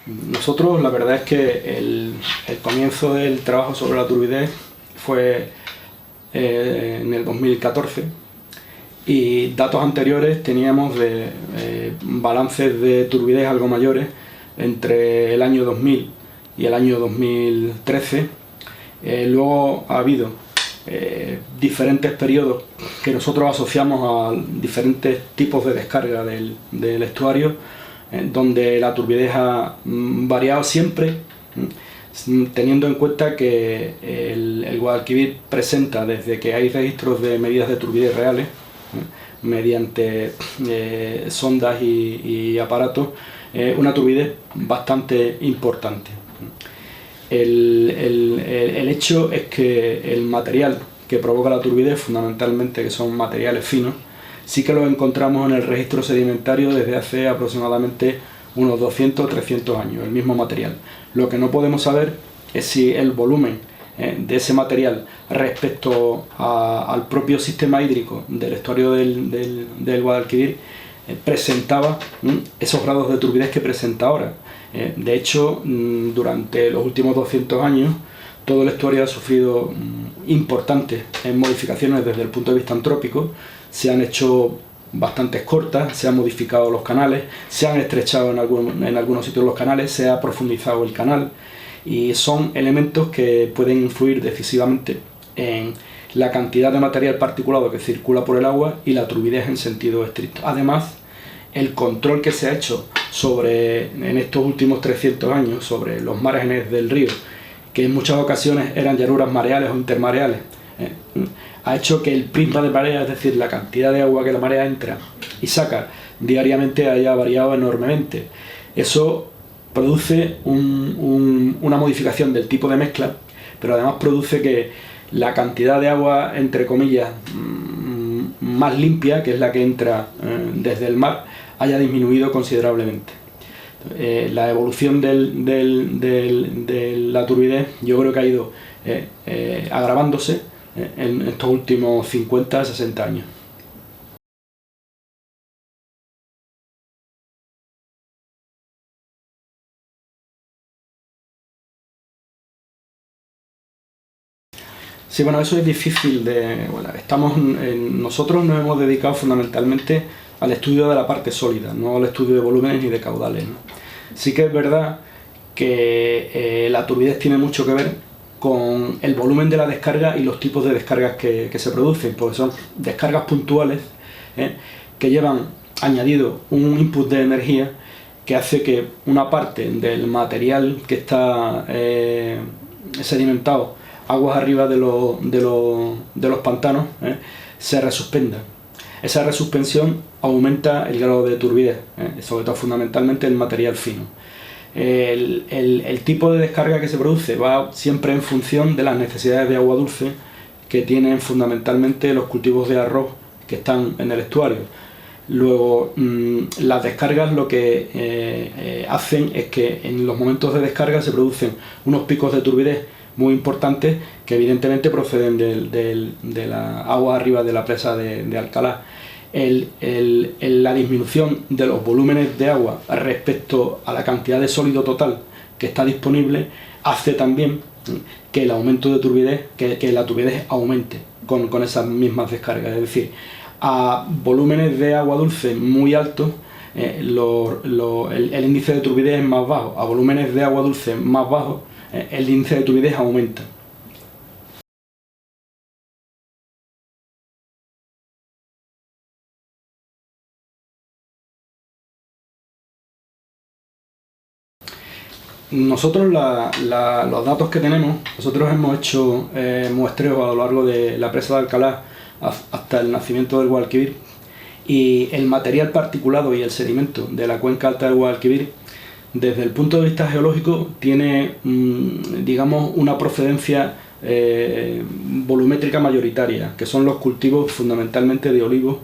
Nosotros, la verdad es que el comienzo del trabajo sobre la turbidez fue en el 2014, y datos anteriores teníamos de balances de turbidez algo mayores entre el año 2000 y el año 2013. Luego ha habido diferentes periodos que nosotros asociamos a diferentes tipos de descarga del estuario, donde la turbidez ha variado siempre, teniendo en cuenta que el Guadalquivir presenta, desde que hay registros de medidas de turbidez reales, mediante sondas y aparatos, una turbidez bastante importante. El hecho es que el material que provoca la turbidez, fundamentalmente, que son materiales finos, sí que lo encontramos en el registro sedimentario desde hace aproximadamente unos 200 o 300 años, el mismo material. Lo que no podemos saber es si el volumen de ese material respecto al propio sistema hídrico del estuario del Guadalquivir presentaba esos grados de turbidez que presenta ahora. De hecho, durante los últimos 200 años, todo el estuario ha sufrido importantes modificaciones desde el punto de vista antrópico. Se han hecho bastantes cortas, se han modificado los canales, se han estrechado en algunos sitios los canales, se ha profundizado el canal, y son elementos que pueden influir decisivamente en la cantidad de material particulado que circula por el agua y la turbidez en sentido estricto. Además, el control que se ha hecho en estos últimos 300 años sobre los márgenes del río, que en muchas ocasiones eran llanuras mareales o intermareales, ha hecho que el prisma de marea, es decir, la cantidad de agua que la marea entra y saca diariamente, haya variado enormemente. Eso produce una modificación del tipo de mezcla, pero además produce que la cantidad de agua, entre comillas, más limpia, que es la que entra desde el mar, haya disminuido considerablemente. La evolución de la turbidez, yo creo que ha ido agravándose en estos últimos 50 60 años. Sí, bueno, eso es difícil de... Bueno, nosotros nos hemos dedicado fundamentalmente al estudio de la parte sólida, no al estudio de volúmenes ni de caudales, ¿no? Sí que es verdad que la turbidez tiene mucho que ver con el volumen de la descarga y los tipos de descargas que se producen, porque son descargas puntuales que llevan añadido un input de energía que hace que una parte del material que está sedimentado aguas arriba de los pantanos se resuspenda. Esa resuspensión aumenta el grado de turbidez, sobre todo fundamentalmente el material fino. El tipo de descarga que se produce va siempre en función de las necesidades de agua dulce que tienen fundamentalmente los cultivos de arroz que están en el estuario. Luego, las descargas lo que hacen es que en los momentos de descarga se producen unos picos de turbidez muy importantes que evidentemente proceden de la agua arriba de la presa de Alcalá. La disminución de los volúmenes de agua respecto a la cantidad de sólido total que está disponible hace también que el aumento de turbidez, que la turbidez aumente con esas mismas descargas. Es decir, a volúmenes de agua dulce muy altos el índice de turbidez es más bajo. A volúmenes de agua dulce más bajos el índice de turbidez aumenta. Nosotros los datos que tenemos, nosotros hemos hecho muestreos a lo largo de la presa de Alcalá hasta el nacimiento del Guadalquivir, y el material particulado y el sedimento de la cuenca alta del Guadalquivir, desde el punto de vista geológico, tiene digamos una procedencia volumétrica mayoritaria, que son los cultivos fundamentalmente de olivos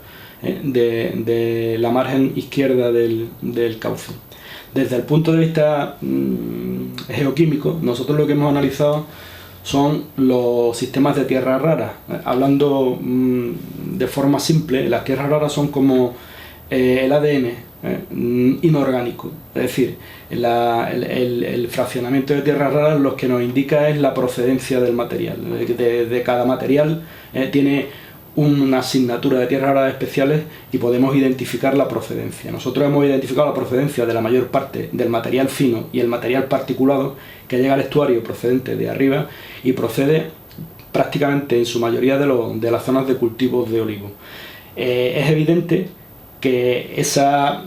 de la margen izquierda del cauce. Desde el punto de vista geoquímico, nosotros lo que hemos analizado son los sistemas de tierras raras. Hablando de forma simple, las tierras raras son como el ADN inorgánico, es decir, el fraccionamiento de tierras raras lo que nos indica es la procedencia del material. De cada material tiene una asignatura de tierras raras especiales y podemos identificar la procedencia. Nosotros hemos identificado la procedencia de la mayor parte del material fino y el material particulado que llega al estuario procedente de arriba y procede prácticamente en su mayoría de las zonas de cultivos de olivo. Es evidente que esa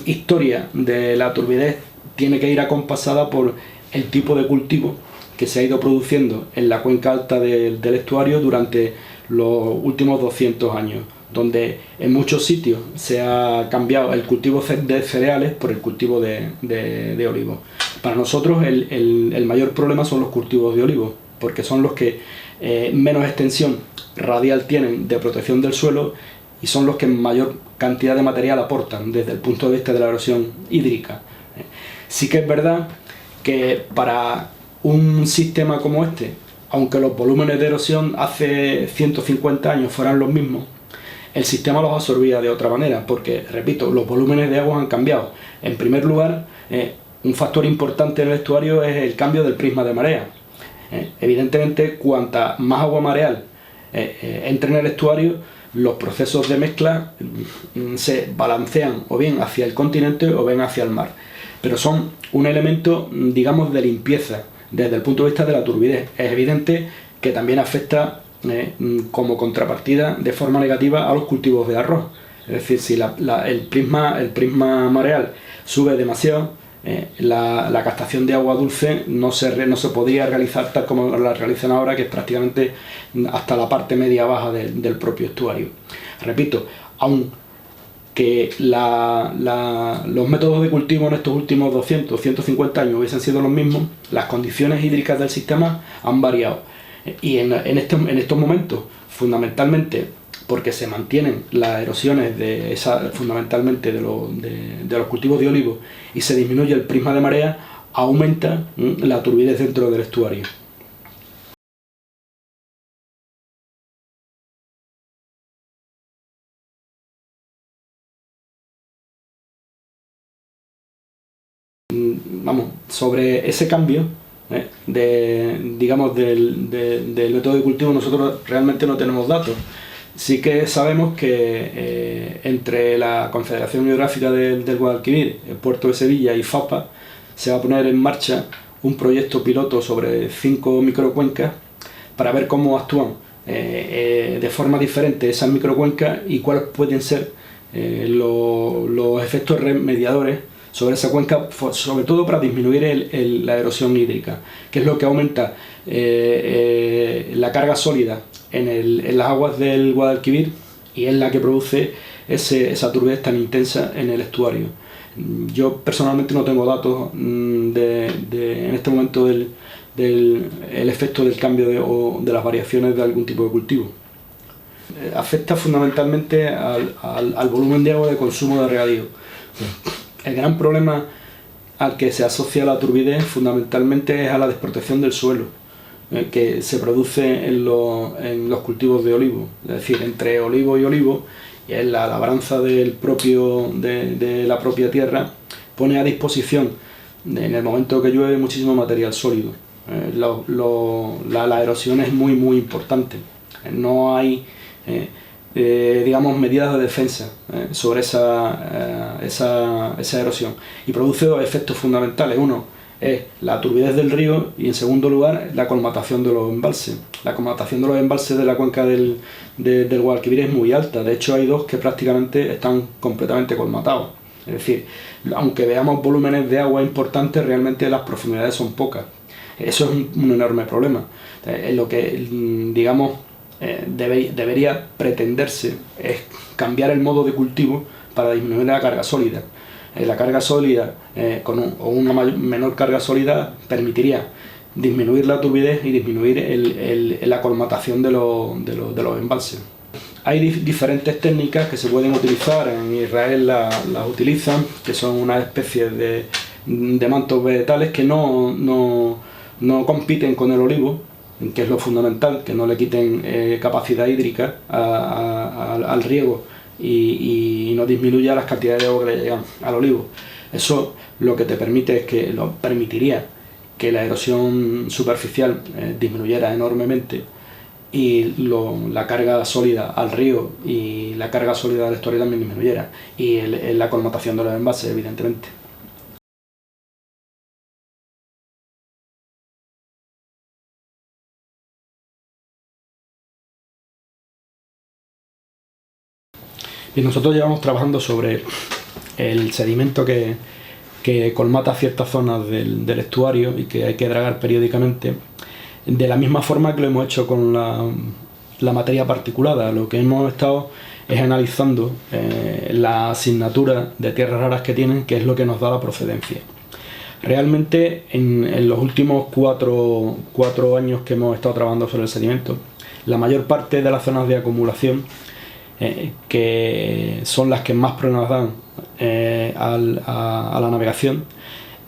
historia de la turbidez tiene que ir acompasada por el tipo de cultivo que se ha ido produciendo en la cuenca alta del estuario durante los últimos 200 años, donde en muchos sitios se ha cambiado el cultivo de cereales por el cultivo de olivo. Para nosotros el mayor problema son los cultivos de olivo, porque son los que menos extensión radial tienen de protección del suelo y son los que mayor cantidad de material aportan desde el punto de vista de la erosión hídrica. Sí que es verdad que para un sistema como este, aunque los volúmenes de erosión hace 150 años fueran los mismos, el sistema los absorbía de otra manera, porque, repito, los volúmenes de agua han cambiado. En primer lugar, un factor importante en el estuario es el cambio del prisma de marea. Evidentemente, cuanta más agua mareal entre en el estuario, los procesos de mezcla se balancean o bien hacia el continente o bien hacia el mar. Pero son un elemento, digamos, de limpieza desde el punto de vista de la turbidez. Es evidente que también afecta como contrapartida de forma negativa a los cultivos de arroz. Es decir, si el prisma mareal sube demasiado, la captación de agua dulce no se podría realizar tal como la realizan ahora, que es prácticamente hasta la parte media baja del propio estuario. Repito, aunque los métodos de cultivo en estos últimos 200 150 años hubiesen sido los mismos, las condiciones hídricas del sistema han variado. Y en estos momentos, fundamentalmente porque se mantienen las erosiones fundamentalmente de los cultivos de olivo y se disminuye el prisma de marea, aumenta la turbidez dentro del estuario. Vamos, sobre ese cambio digamos del método de cultivo nosotros realmente no tenemos datos. Sí que sabemos que entre la Confederación Hidrográfica del Guadalquivir, el Puerto de Sevilla y FAPA se va a poner en marcha un proyecto piloto sobre 5 microcuencas para ver cómo actúan de forma diferente esas microcuencas y cuáles pueden ser los efectos mediadores sobre esa cuenca, sobre todo para disminuir la erosión hídrica, que es lo que aumenta la carga sólida en las aguas del Guadalquivir y es la que produce esa turbidez tan intensa en el estuario. Yo personalmente no tengo datos en este momento del efecto del cambio o de las variaciones de algún tipo de cultivo. Afecta fundamentalmente al volumen de agua de consumo de regadío. El gran problema al que se asocia la turbidez fundamentalmente es a la desprotección del suelo que se produce en los cultivos de olivo, es decir, entre olivo y olivo, y en la labranza de la propia tierra pone a disposición en el momento que llueve muchísimo material sólido. La erosión es muy importante, no hay digamos medidas de defensa sobre esa erosión y produce dos efectos fundamentales. Uno es la turbidez del río y en segundo lugar la colmatación de los embalses. La colmatación de los embalses de la cuenca del Guadalquivir es muy alta, de hecho hay dos que prácticamente están completamente colmatados. Es decir, aunque veamos volúmenes de agua importantes, realmente las profundidades son pocas. Eso es un enorme problema. Lo que digamos debería pretenderse es cambiar el modo de cultivo para disminuir la carga sólida. La carga sólida o una menor carga sólida permitiría disminuir la turbidez y disminuir la colmatación de los embalses. Hay diferentes técnicas que se pueden utilizar, en Israel las utilizan, que son una especie de mantos vegetales que no compiten con el olivo, que es lo fundamental, que no le quiten capacidad hídrica al riego y no disminuya las cantidades de agua que le llegan al olivo. Eso lo que te permite es que lo permitiría que la erosión superficial disminuyera enormemente y la carga sólida al río y la carga sólida al estuario también disminuyera, y la colmatación de los envases, evidentemente. Y nosotros llevamos trabajando sobre el sedimento que colmata ciertas zonas del estuario y que hay que dragar periódicamente, de la misma forma que lo hemos hecho con la materia particulada. Lo que hemos estado es analizando la asignatura de tierras raras que tienen, que es lo que nos da la procedencia. Realmente en los últimos cuatro años que hemos estado trabajando sobre el sedimento, la mayor parte de las zonas de acumulación, que son las que más problemas dan a la navegación,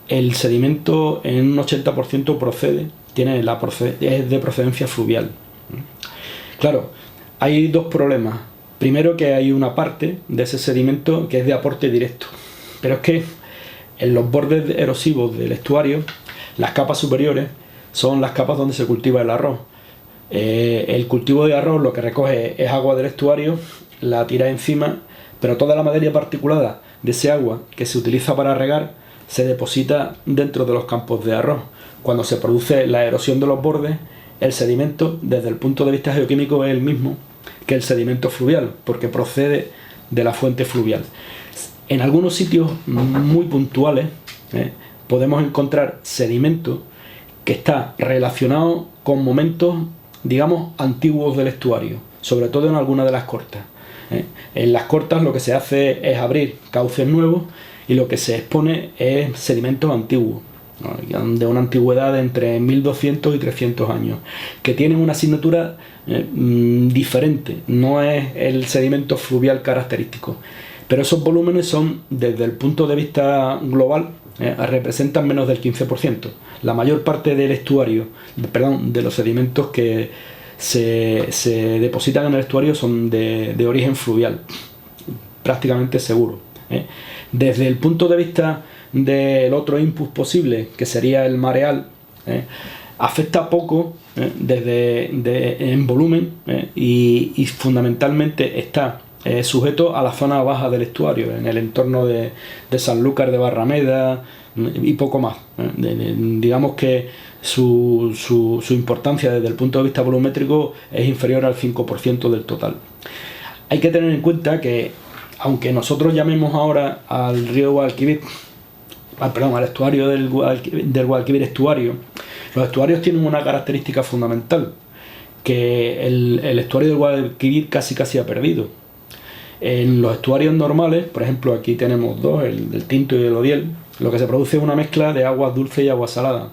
el sedimento en un 80% es de procedencia fluvial. Claro, hay dos problemas. Primero, que hay una parte de ese sedimento que es de aporte directo, pero es que en los bordes erosivos del estuario, las capas superiores son las capas donde se cultiva el arroz. El cultivo de arroz lo que recoge es agua del estuario, la tira encima, pero toda la materia particulada de ese agua que se utiliza para regar se deposita dentro de los campos de arroz. Cuando se produce la erosión de los bordes, el sedimento, desde el punto de vista geoquímico, es el mismo que el sedimento fluvial, porque procede de la fuente fluvial. En algunos sitios muy puntuales podemos encontrar sedimento que está relacionado con momentos, digamos, antiguos del estuario, sobre todo en algunas de las cortas. En las cortas lo que se hace es abrir cauces nuevos y lo que se expone es sedimentos antiguos, ¿no?, de una antigüedad de entre 1200 y 300 años, que tienen una asignatura diferente, no es el sedimento fluvial característico, pero esos volúmenes son, desde el punto de vista global, representan menos del 15%. La mayor parte del estuario, de los sedimentos que se depositan en el estuario son de origen fluvial, prácticamente seguro. Desde el punto de vista del otro input posible, que sería el mareal, afecta poco en volumen, y fundamentalmente está sujeto a la zona baja del estuario, en el entorno de Sanlúcar de Barrameda y poco más. Digamos que su importancia desde el punto de vista volumétrico es inferior al 5% del total. Hay que tener en cuenta que, aunque nosotros llamemos ahora al río Guadalquivir, al estuario del Guadalquivir estuario, los estuarios tienen una característica fundamental, que el estuario del Guadalquivir casi ha perdido. En los estuarios normales, por ejemplo, aquí tenemos dos, el del Tinto y el Odiel, lo que se produce es una mezcla de aguas dulces y agua salada.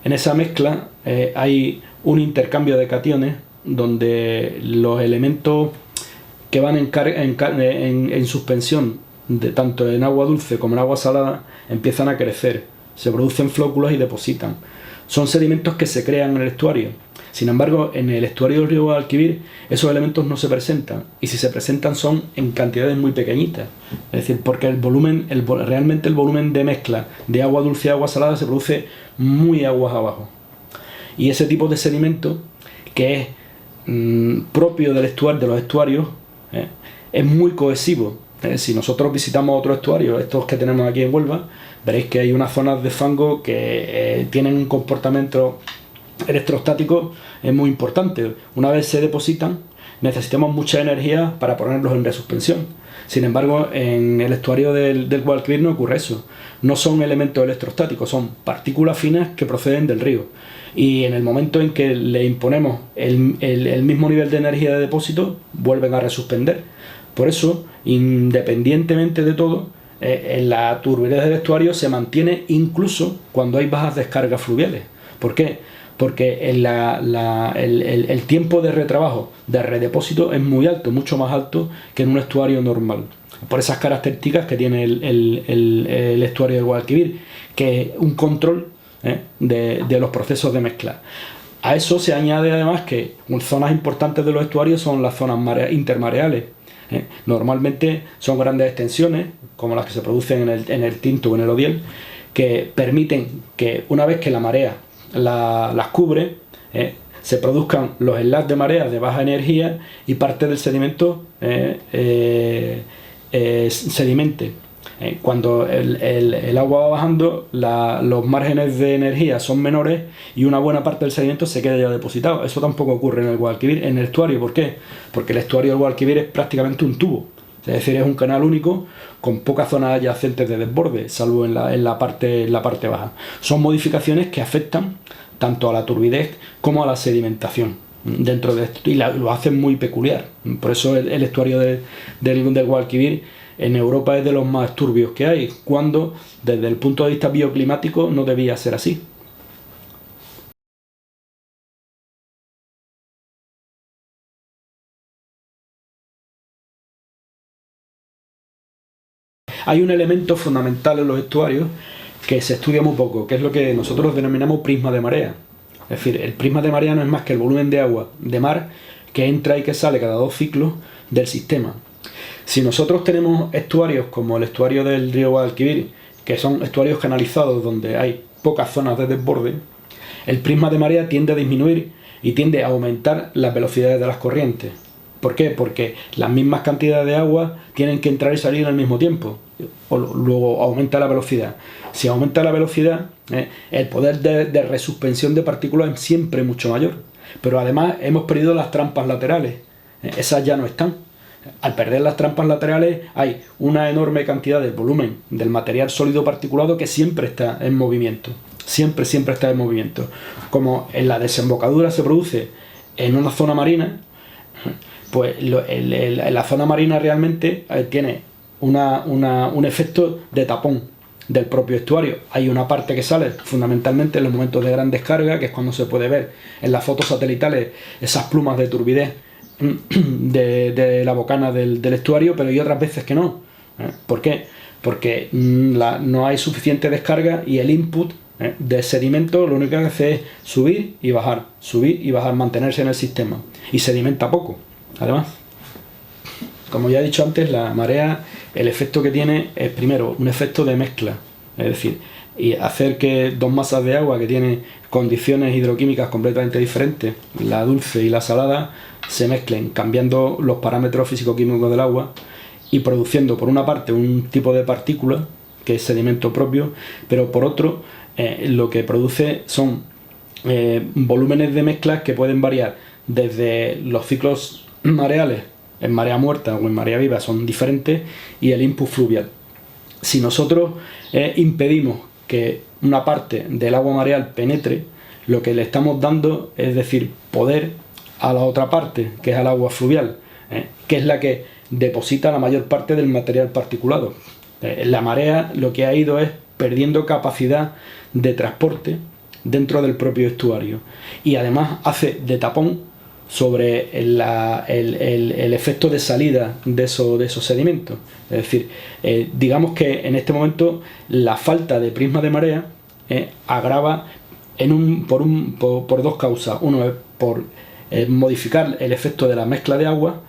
En esa mezcla hay un intercambio de cationes donde los elementos que van en suspensión, tanto en agua dulce como en agua salada, empiezan a crecer, se producen flóculos y depositan. Son sedimentos que se crean en el estuario. Sin embargo, en el estuario del río Guadalquivir esos elementos no se presentan, y si se presentan son en cantidades muy pequeñitas. Es decir, porque realmente el volumen de mezcla de agua dulce y agua salada se produce muy aguas abajo. Y ese tipo de sedimento, que es propio de los estuarios, es muy cohesivo. Si nosotros visitamos otros estuarios, estos que tenemos aquí en Huelva, veréis que hay unas zonas de fango que tienen un comportamiento electrostático muy importante. Una vez se depositan, necesitamos mucha energía para ponerlos en resuspensión. Sin embargo, en el estuario del Guadalquivir no ocurre eso. No son elementos electrostáticos, son partículas finas que proceden del río. Y en el momento en que le imponemos el mismo nivel de energía de depósito, vuelven a resuspender. Por eso, independientemente de todo, la turbidez del estuario se mantiene incluso cuando hay bajas descargas fluviales. ¿Por qué? Porque el tiempo de retrabajo, de redepósito, es muy alto, mucho más alto que en un estuario normal. Por esas características que tiene el estuario de Guadalquivir, que es un control de los procesos de mezcla. A eso se añade además que zonas importantes de los estuarios son las zonas intermareales. Normalmente son grandes extensiones, como las que se producen en el Tinto o en el Odiel, que permiten que una vez que la marea las cubre, se produzcan los slash de marea de baja energía y parte del sedimento sedimente. Cuando el agua va bajando, los márgenes de energía son menores y una buena parte del sedimento se queda ya depositado. Eso tampoco ocurre en el Guadalquivir, en el estuario. ¿Por qué? Porque el estuario del Guadalquivir es prácticamente un tubo. Es decir, es un canal único con pocas zonas adyacentes de desborde, salvo en la parte baja. Son modificaciones que afectan tanto a la turbidez como a la sedimentación dentro de esto, y lo hacen muy peculiar. Por eso el estuario del Guadalquivir en Europa es de los más turbios que hay, cuando desde el punto de vista bioclimático no debía ser así. Hay un elemento fundamental en los estuarios que se estudia muy poco, que es lo que nosotros denominamos prisma de marea. Es decir, el prisma de marea no es más que el volumen de agua de mar que entra y que sale cada 2 ciclos del sistema. Si nosotros tenemos estuarios como el estuario del río Guadalquivir, que son estuarios canalizados donde hay pocas zonas de desborde, el prisma de marea tiende a disminuir y tiende a aumentar las velocidades de las corrientes. ¿Por qué? Porque las mismas cantidades de agua tienen que entrar y salir al mismo tiempo. Luego aumenta la velocidad. Si aumenta la velocidad, el poder de resuspensión de partículas es siempre mucho mayor. Pero además hemos perdido las trampas laterales. Esas ya no están. Al perder las trampas laterales hay una enorme cantidad de volumen del material sólido particulado que siempre está en movimiento. Siempre está en movimiento. Como en la desembocadura se produce en una zona marina, pues la zona marina realmente tiene un efecto de tapón del propio estuario. Hay una parte que sale fundamentalmente en los momentos de gran descarga, que es cuando se puede ver en las fotos satelitales esas plumas de turbidez de la bocana del estuario, pero hay otras veces que no. ¿Por qué? Porque no hay suficiente descarga y el input de sedimento lo único que hace es subir y bajar, mantenerse en el sistema, y sedimenta poco. Además, como ya he dicho antes, la marea, el efecto que tiene es primero un efecto de mezcla, es decir, y hacer que dos masas de agua que tienen condiciones hidroquímicas completamente diferentes, la dulce y la salada, se mezclen, cambiando los parámetros físico-químicos del agua y produciendo por una parte un tipo de partícula que es sedimento propio, pero por otro lo que produce son volúmenes de mezclas que pueden variar desde los ciclos mareales en marea muerta o en marea viva, son diferentes, y el input fluvial. Si nosotros impedimos que una parte del agua mareal penetre, lo que le estamos dando es decir poder a la otra parte, que es al agua fluvial, que es la que deposita la mayor parte del material particulado. La marea lo que ha ido es perdiendo capacidad de transporte dentro del propio estuario, y además hace de tapón sobre el efecto de salida de esos sedimentos. Es decir, digamos que en este momento la falta de prisma de marea agrava por dos causas. Uno es por modificar el efecto de la mezcla de agua,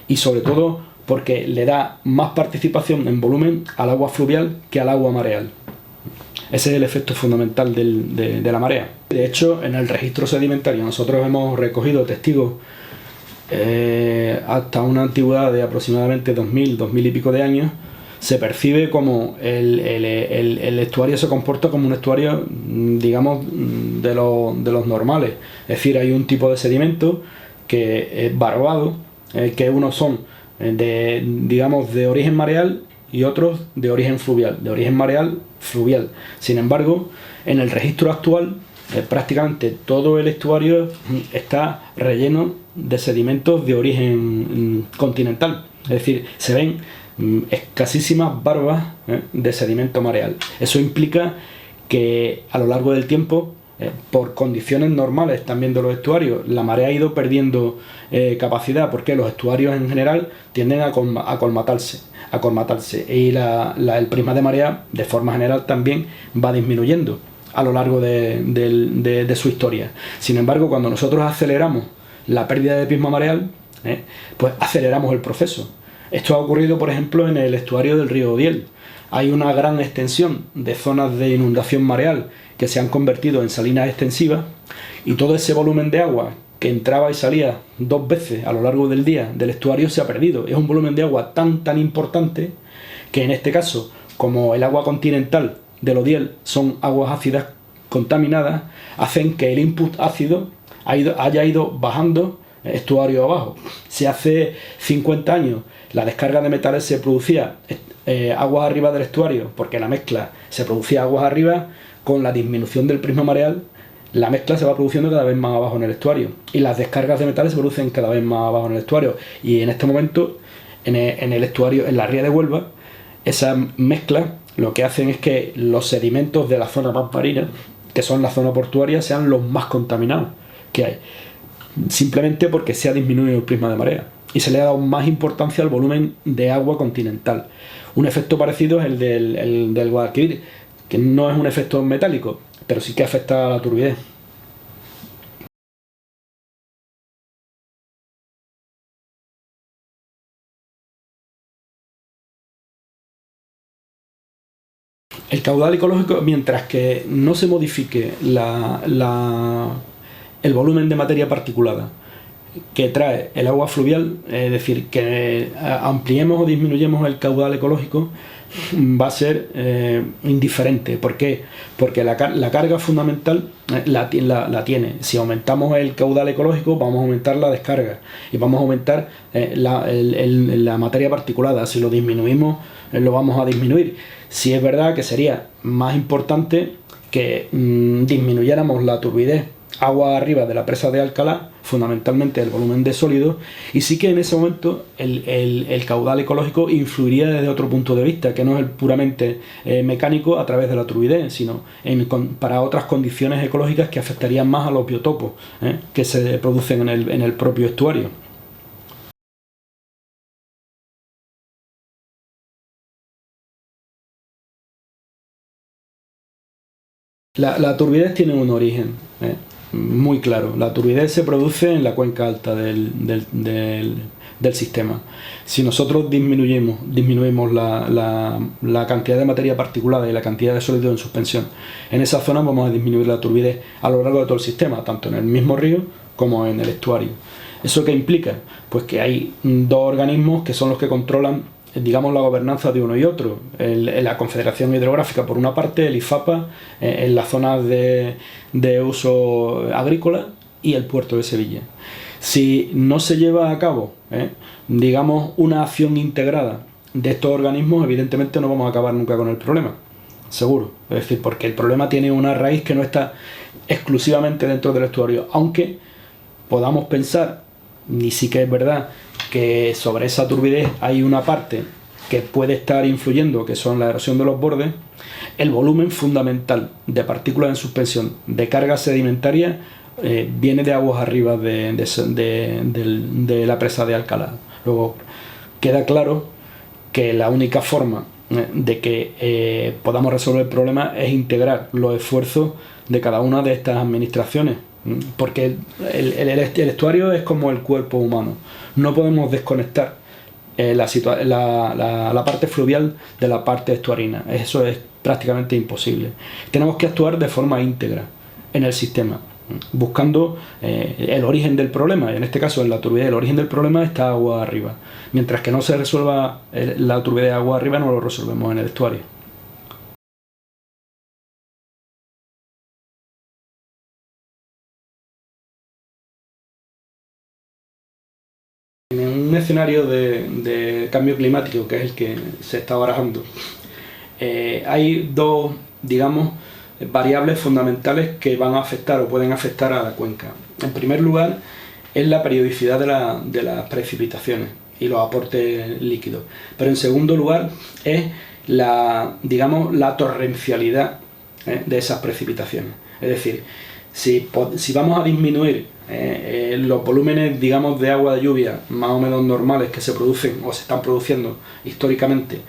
y sobre todo porque le da más participación en volumen al agua fluvial que al agua mareal. Ese es el efecto fundamental de la marea. De hecho, en el registro sedimentario nosotros hemos recogido testigos hasta una antigüedad de aproximadamente 2000 y pico de años. Se percibe como el estuario se comporta como un estuario, digamos, de los normales. Es decir, hay un tipo de sedimento que es barbado, que unos son de origen mareal y otros de origen fluvial, de origen mareal fluvial. Sin embargo, en el registro actual prácticamente todo el estuario está relleno de sedimentos de origen continental. Es decir, se ven escasísimas barbas de sedimento mareal. Eso implica que a lo largo del tiempo, por condiciones normales también de los estuarios, la marea ha ido perdiendo capacidad, porque los estuarios en general tienden a colmatarse, y el prisma de marea de forma general también va disminuyendo a lo largo de su historia. Sin embargo, cuando nosotros aceleramos la pérdida de prisma mareal, pues aceleramos el proceso. Esto ha ocurrido, por ejemplo, en el estuario del río Odiel. Hay una gran extensión de zonas de inundación mareal que se han convertido en salinas extensivas, y todo ese volumen de agua que entraba y salía 2 veces a lo largo del día del estuario se ha perdido. Es un volumen de agua tan importante que en este caso, como el agua continental del Odiel son aguas ácidas contaminadas, hacen que el input ácido haya ido bajando estuario abajo. Si hace 50 años la descarga de metales se producía aguas arriba del estuario, porque la mezcla se producía aguas arriba, con la disminución del prisma mareal, la mezcla se va produciendo cada vez más abajo en el estuario, y las descargas de metales se producen cada vez más abajo en el estuario. Y en este momento, en el estuario, en la ría de Huelva, esa mezcla lo que hacen es que los sedimentos de la zona más marina, que son la zona portuaria, sean los más contaminados que hay, simplemente porque se ha disminuido el prisma de marea y se le ha dado más importancia al volumen de agua continental. Un efecto parecido es el del Guadalquivir, que no es un efecto metálico, pero sí que afecta a la turbidez. El caudal ecológico, mientras que no se modifique el volumen de materia particulada que trae el agua fluvial, es decir, que ampliemos o disminuyamos el caudal ecológico, va a ser indiferente. ¿Por qué? Porque la carga fundamental la tiene. Si aumentamos el caudal ecológico, vamos a aumentar la descarga y vamos a aumentar la materia particulada. Si lo disminuimos, lo vamos a disminuir. Si es verdad que sería más importante que disminuyéramos la turbidez agua arriba de la presa de Alcalá, fundamentalmente el volumen de sólidos, y sí que en ese momento el caudal ecológico influiría desde otro punto de vista, que no es el puramente mecánico a través de la turbidez, sino para otras condiciones ecológicas que afectarían más a los biotopos que se producen en el propio estuario. La turbidez tiene un origen muy claro. La turbidez se produce en la cuenca alta del sistema. Si nosotros disminuimos la cantidad de materia particulada y la cantidad de sólido en suspensión en esa zona, vamos a disminuir la turbidez a lo largo de todo el sistema, tanto en el mismo río como en el estuario. ¿Eso qué implica? Pues que hay dos organismos que son los que controlan, digamos, la gobernanza de uno y otro. La Confederación Hidrográfica, por una parte, el IFAPA en las zonas de uso agrícola, y el puerto de Sevilla. Si no se lleva a cabo, digamos, una acción integrada de estos organismos, evidentemente no vamos a acabar nunca con el problema, seguro. Es decir, porque el problema tiene una raíz que no está exclusivamente dentro del estuario, aunque podamos pensar, y sí que es verdad, que sobre esa turbidez hay una parte que puede estar influyendo, que son la erosión de los bordes. El volumen fundamental de partículas en suspensión de carga sedimentaria viene de aguas arriba de la presa de Alcalá. Luego queda claro que la única forma de que podamos resolver el problema es integrar los esfuerzos de cada una de estas administraciones, porque el estuario es como el cuerpo humano. No podemos desconectar la parte fluvial de la parte estuarina. Eso es prácticamente imposible. Tenemos que actuar de forma íntegra en el sistema, buscando el origen del problema. En este caso, en la turbidez, el origen del problema está agua arriba. Mientras que no se resuelva la turbidez agua arriba, no lo resolvemos en el estuario. En un escenario de cambio climático, que es el que se está barajando, hay dos, digamos, variables fundamentales que van a afectar o pueden afectar a la cuenca. En primer lugar, es la periodicidad de las precipitaciones y los aportes líquidos. Pero en segundo lugar, es la torrencialidad de esas precipitaciones. Es decir, si vamos a disminuir los volúmenes, digamos, de agua de lluvia más o menos normales que se producen o se están produciendo históricamente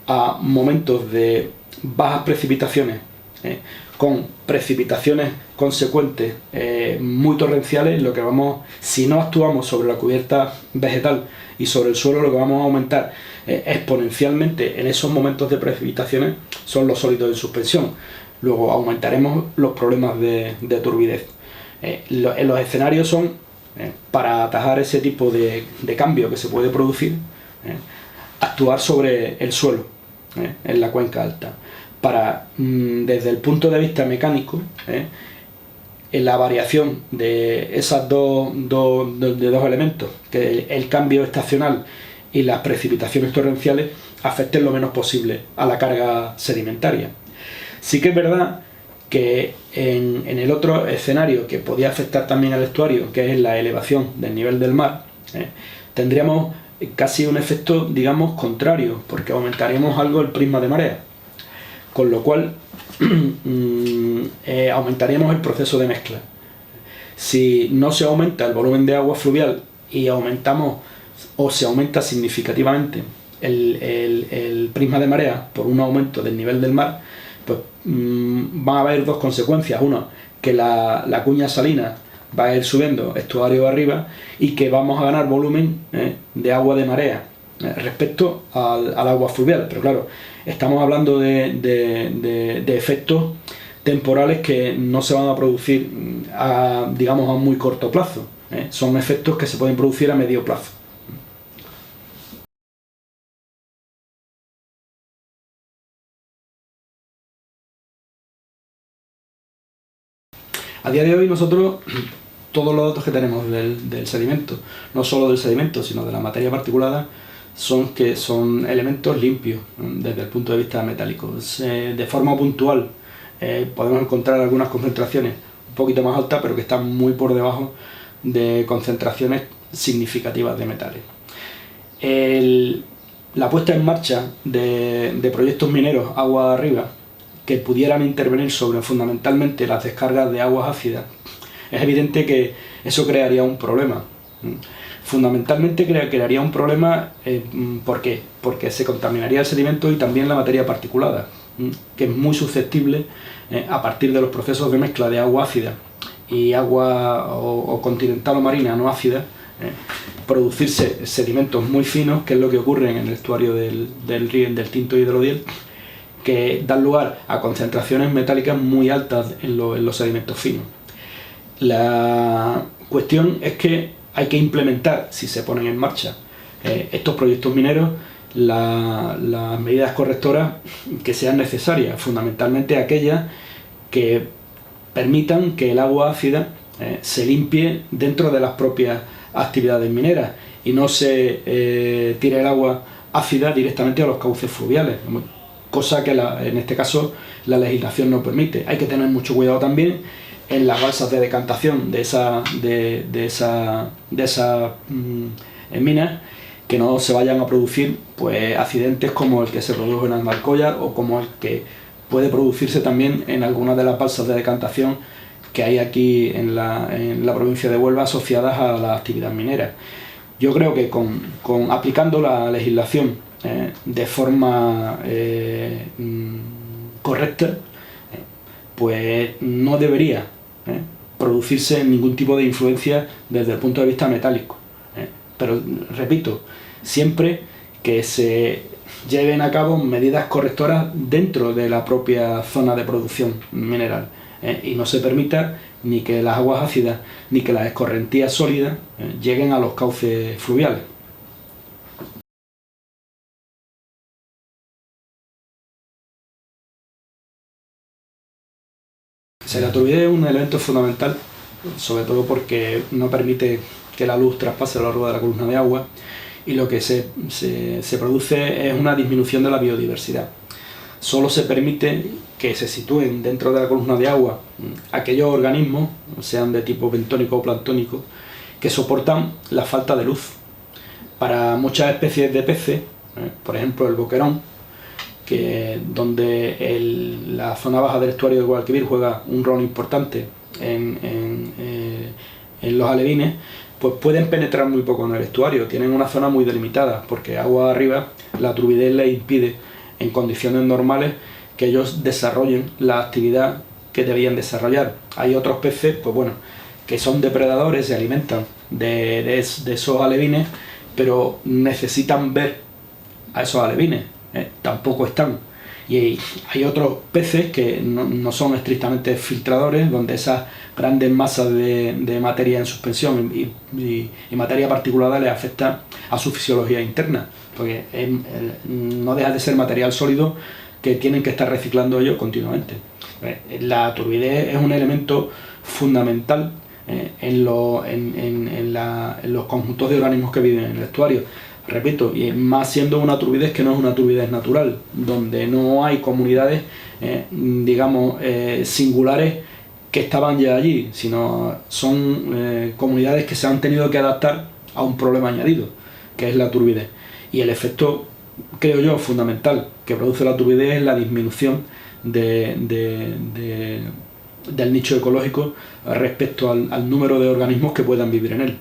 a momentos de bajas precipitaciones con precipitaciones consecuentes muy torrenciales, lo que si no actuamos sobre la cubierta vegetal y sobre el suelo, lo que vamos a aumentar exponencialmente en esos momentos de precipitaciones son los sólidos en suspensión. Luego aumentaremos los problemas de turbidez. En los escenarios son para atajar ese tipo de cambio que se puede producir, actuar sobre el suelo en la cuenca alta. Desde el punto de vista mecánico, en la variación de esos dos elementos, que el cambio estacional y las precipitaciones torrenciales, afecten lo menos posible a la carga sedimentaria. Sí que es verdad que en el otro escenario que podía afectar también al estuario, que es la elevación del nivel del mar, tendríamos casi un efecto, digamos, contrario, porque aumentaríamos algo el prisma de marea, con lo cual aumentaríamos el proceso de mezcla. Si no se aumenta el volumen de agua fluvial y se aumenta significativamente el prisma de marea por un aumento del nivel del mar, pues van a haber dos consecuencias. Una, que la cuña salina va a ir subiendo estuario arriba y que vamos a ganar volumen de agua de marea respecto al agua fluvial. Pero claro, estamos hablando de efectos temporales que no se van a producir digamos a muy corto plazo. Son efectos que se pueden producir a medio plazo. A día de hoy nosotros, todos los datos que tenemos del sedimento, no solo del sedimento, sino de la materia particulada, son elementos limpios desde el punto de vista metálico. De forma puntual podemos encontrar algunas concentraciones un poquito más altas, pero que están muy por debajo de concentraciones significativas de metales. La puesta en marcha de proyectos mineros agua arriba, que pudieran intervenir sobre fundamentalmente las descargas de aguas ácidas, es evidente que eso crearía un problema. Fundamentalmente crearía un problema, ¿por qué? Porque se contaminaría el sedimento y también la materia particulada, que es muy susceptible a partir de los procesos de mezcla de agua ácida y agua o continental o marina no ácida, producirse sedimentos muy finos, que es lo que ocurre en el estuario del Tinto y del Odiel, que dan lugar a concentraciones metálicas muy altas en los sedimentos finos. La cuestión es que hay que implementar, si se ponen en marcha estos proyectos mineros, las medidas correctoras que sean necesarias, fundamentalmente aquellas que permitan que el agua ácida se limpie dentro de las propias actividades mineras y no se tire el agua ácida directamente a los cauces fluviales, cosa que en este caso la legislación no permite. Hay que tener mucho cuidado también en las balsas de decantación de esas minas, que no se vayan a producir pues accidentes como el que se produjo en Alcoyar o como el que puede producirse también en algunas de las balsas de decantación que hay aquí en la provincia de Huelva asociadas a la actividad minera. Yo creo que aplicando la legislación de forma correcta, pues no debería producirse ningún tipo de influencia desde el punto de vista metálico. Pero repito, siempre que se lleven a cabo medidas correctoras dentro de la propia zona de producción mineral, y no se permita ni que las aguas ácidas ni que las escorrentías sólidas lleguen a los cauces fluviales. La turbidez es un elemento fundamental, sobre todo porque no permite que la luz traspase a lo largo de la columna de agua, y lo que se produce es una disminución de la biodiversidad. Solo se permite que se sitúen dentro de la columna de agua aquellos organismos, sean de tipo bentónico o planctónico, que soportan la falta de luz. Para muchas especies de peces, por ejemplo el boquerón, donde la zona baja del estuario de Guadalquivir juega un rol importante en los alevines, pues pueden penetrar muy poco en el estuario, tienen una zona muy delimitada, porque agua arriba la turbidez les impide en condiciones normales que ellos desarrollen la actividad que debían desarrollar. Hay otros peces, pues bueno, que son depredadores, se alimentan de esos alevines, pero necesitan ver a esos alevines, tampoco están. Y hay otros peces que no son estrictamente filtradores, donde esas grandes masas de materia en suspensión y materia particulada les afecta a su fisiología interna, porque no deja de ser material sólido que tienen que estar reciclando ellos continuamente. La turbidez es un elemento fundamental en los conjuntos de organismos que viven en el estuario. Repito, y más siendo una turbidez que no es una turbidez natural, donde no hay comunidades, singulares que estaban ya allí, sino son comunidades que se han tenido que adaptar a un problema añadido, que es la turbidez. Y el efecto, creo yo, fundamental que produce la turbidez es la disminución del nicho ecológico respecto al número de organismos que puedan vivir en él.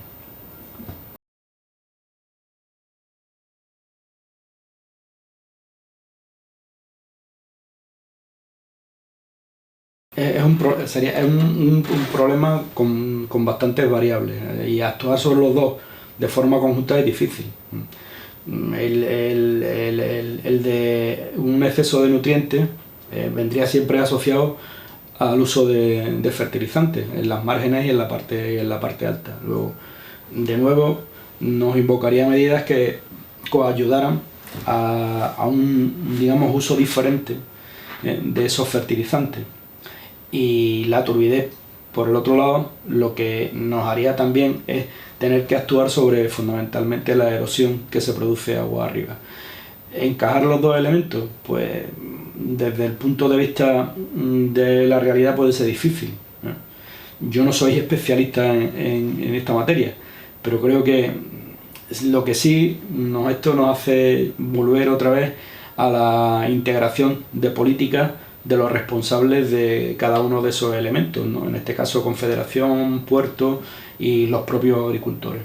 Es un problema con bastantes variables, y actuar sobre los dos de forma conjunta es difícil. El de un exceso de nutrientes vendría siempre asociado al uso de fertilizantes en las márgenes y en la parte alta. Luego, de nuevo, nos invocaría medidas que coayudaran a un, digamos, uso diferente de esos fertilizantes. Y la turbidez, por el otro lado, lo que nos haría también es tener que actuar sobre fundamentalmente la erosión que se produce agua arriba. Encajar los dos elementos, pues desde el punto de vista de la realidad puede ser difícil. Yo no soy especialista en esta materia, pero creo que lo que sí esto nos hace volver otra vez a la integración de políticas de los responsables de cada uno de esos elementos, ¿no? En este caso Confederación, Puerto y los propios agricultores.